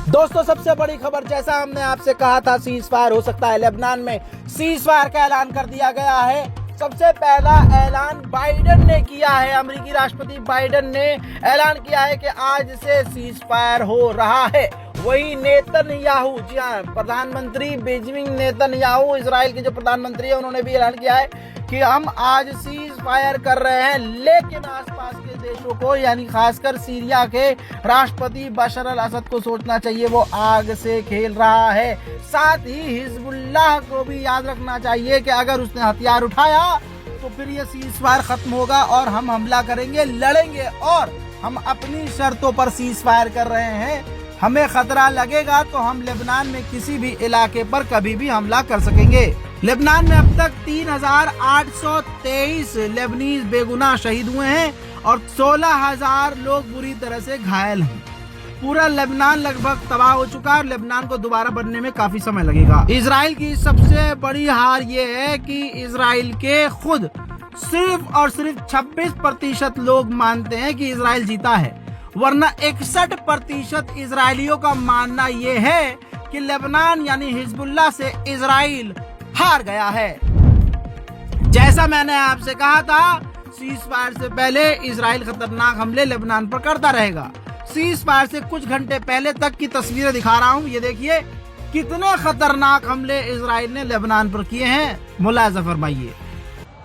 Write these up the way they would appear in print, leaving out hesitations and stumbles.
दोस्तों, सबसे बड़ी खबर, जैसा हमने आपसे कहा था सीज फायर हो सकता है, लेबनान में सीज फायर का ऐलान कर दिया गया है। सबसे पहला ऐलान बाइडेन ने किया है। अमेरिकी राष्ट्रपति बाइडेन ने ऐलान किया है कि आज से सीज फायर हो रहा है। वही नेतन्याहू, जी हाँ, प्रधानमंत्री बेंजामिन नेतन्याहू, इजराइल के जो प्रधानमंत्री है, उन्होंने भी ऐलान किया है कि हम आज सीज फायर कर रहे हैं। लेकिन आसपास के देशों को, यानी खासकर सीरिया के राष्ट्रपति बशर अल असद को सोचना चाहिए, वो आग से खेल रहा है। साथ ही हिजबुल्लाह को भी याद रखना चाहिए कि अगर उसने हथियार उठाया तो फिर ये सीज फायर खत्म होगा और हम हमला करेंगे, लड़ेंगे। और हम अपनी शर्तों पर सीज फायर कर रहे हैं। हमें खतरा लगेगा तो हम लेबनान में किसी भी इलाके पर कभी भी हमला कर सकेंगे। लेबनान में अब तक 3,823 लेबनीज बेगुनाह शहीद हुए हैं और 16,000 लोग बुरी तरह से घायल हैं। पूरा लेबनान लगभग तबाह हो चुका है और लेबनान को दोबारा बनने में काफी समय लगेगा। इजराइल की सबसे बड़ी हार ये है कि इजराइल के खुद सिर्फ और सिर्फ 26% लोग मानते हैं कि इजराइल जीता है, वरना 61% इजरायलियों का मानना ये है कि लेबनान यानी हिजबुल्लाह से इजराइल हार गया है। जैसा मैंने आपसे कहा था, सीज फायर से पहले इजराइल खतरनाक हमले लेबनान पर करता रहेगा। सीज फायर से कुछ घंटे पहले तक की तस्वीरें दिखा रहा हूँ। ये देखिए कितने खतरनाक हमले इजराइल ने लेबनान पर किए हैं। मुलाजा फरमाइए।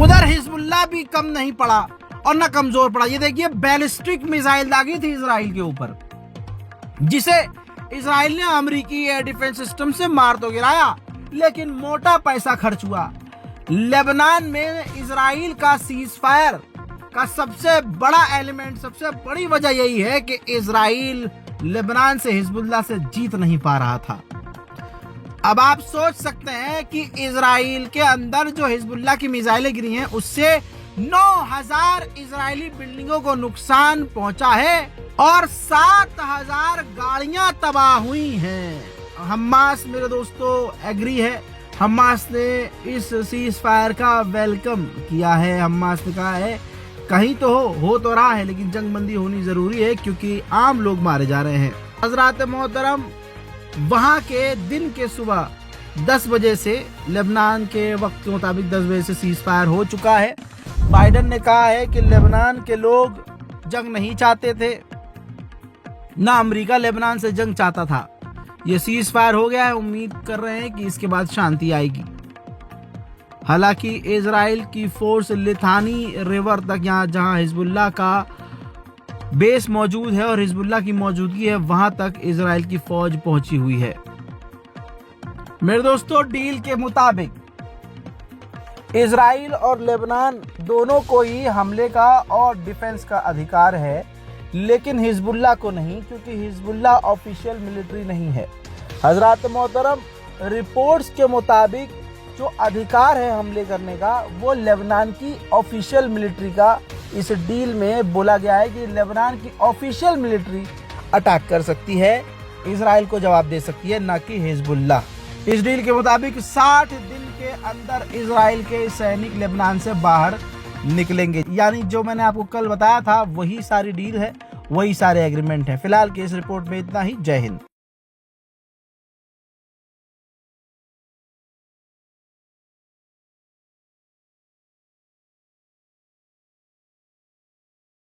उधर हिजबुल्लाह भी कम नहीं पड़ा और न कमजोर पड़ा। ये देखिए बैलिस्टिक मिसाइल दागी थी इजराइल के ऊपर, जिसे इजराइल ने अमेरिकी एयर डिफेंस सिस्टम से मार तो गिराया, लेकिन मोटा पैसा खर्च हुआ। लेबनान में इजराइल का सीज फायर का सबसे बड़ा एलिमेंट, सबसे बड़ी वजह यही है कि इजराइल लेबनान से हिजबुल्लाह से जीत नहीं पा रहा था। अब आप सोच सकते हैं कि इजराइल के अंदर जो हिजबुल्लाह की मिसाइलें गिरी हैं उससे 9,000 इजरायली बिल्डिंगों को नुकसान पहुंचा है और 7,000 गाड़ियां तबाह हुई हैं। हमास मेरे दोस्तों एग्री है। हमास ने इस सीज फायर का वेलकम किया है। हमास ने कहा है कहीं तो हो तो रहा है, लेकिन जंगबंदी होनी जरूरी है क्योंकि आम लोग मारे जा रहे हैं। हजरात मोहतरम, वहां के दिन के सुबह 10 बजे से लेबनान के वक्त के मुताबिक 10 बजे से सीज फायर हो चुका है। बाइडन ने कहा है कि लेबनान के लोग जंग नहीं चाहते थे, ना अमेरिका लेबनान से जंग चाहता था। ये सीज फायर हो गया है, उम्मीद कर रहे हैं कि इसके बाद शांति आएगी। हालांकि इजराइल की फोर्स लिथानी रिवर तक, यहाँ जहां हिजबुल्लाह का बेस मौजूद है और हिजबुल्लाह की मौजूदगी है, वहां तक इजराइल की फौज पहुंची हुई है। मेरे दोस्तों, डील के मुताबिक इजराइल और लेबनान दोनों को ही हमले का और डिफेंस का अधिकार है, लेकिन हिजबुल्लाह को नहीं, क्योंकि हिजबुल्लाह ऑफिशियल मिलिट्री नहीं है। हजरात मोहतरम, रिपोर्ट्स के मुताबिक जो अधिकार है हमले करने का वो लेबनान की ऑफिशियल मिलिट्री का इस डील में बोला गया है कि लेबनान की ऑफिशियल मिलिट्री अटैक कर सकती है, इजराइल को जवाब दे सकती है, ना कि हिजबुल्लाह। इस डील के मुताबिक 60 दिन के अंदर इजराइल के सैनिक लेबनान से बाहर निकलेंगे। यानी जो मैंने आपको कल बताया था वही सारी डील है, वही सारे एग्रीमेंट है। फिलहाल के इस रिपोर्ट में इतना ही। जय हिंद।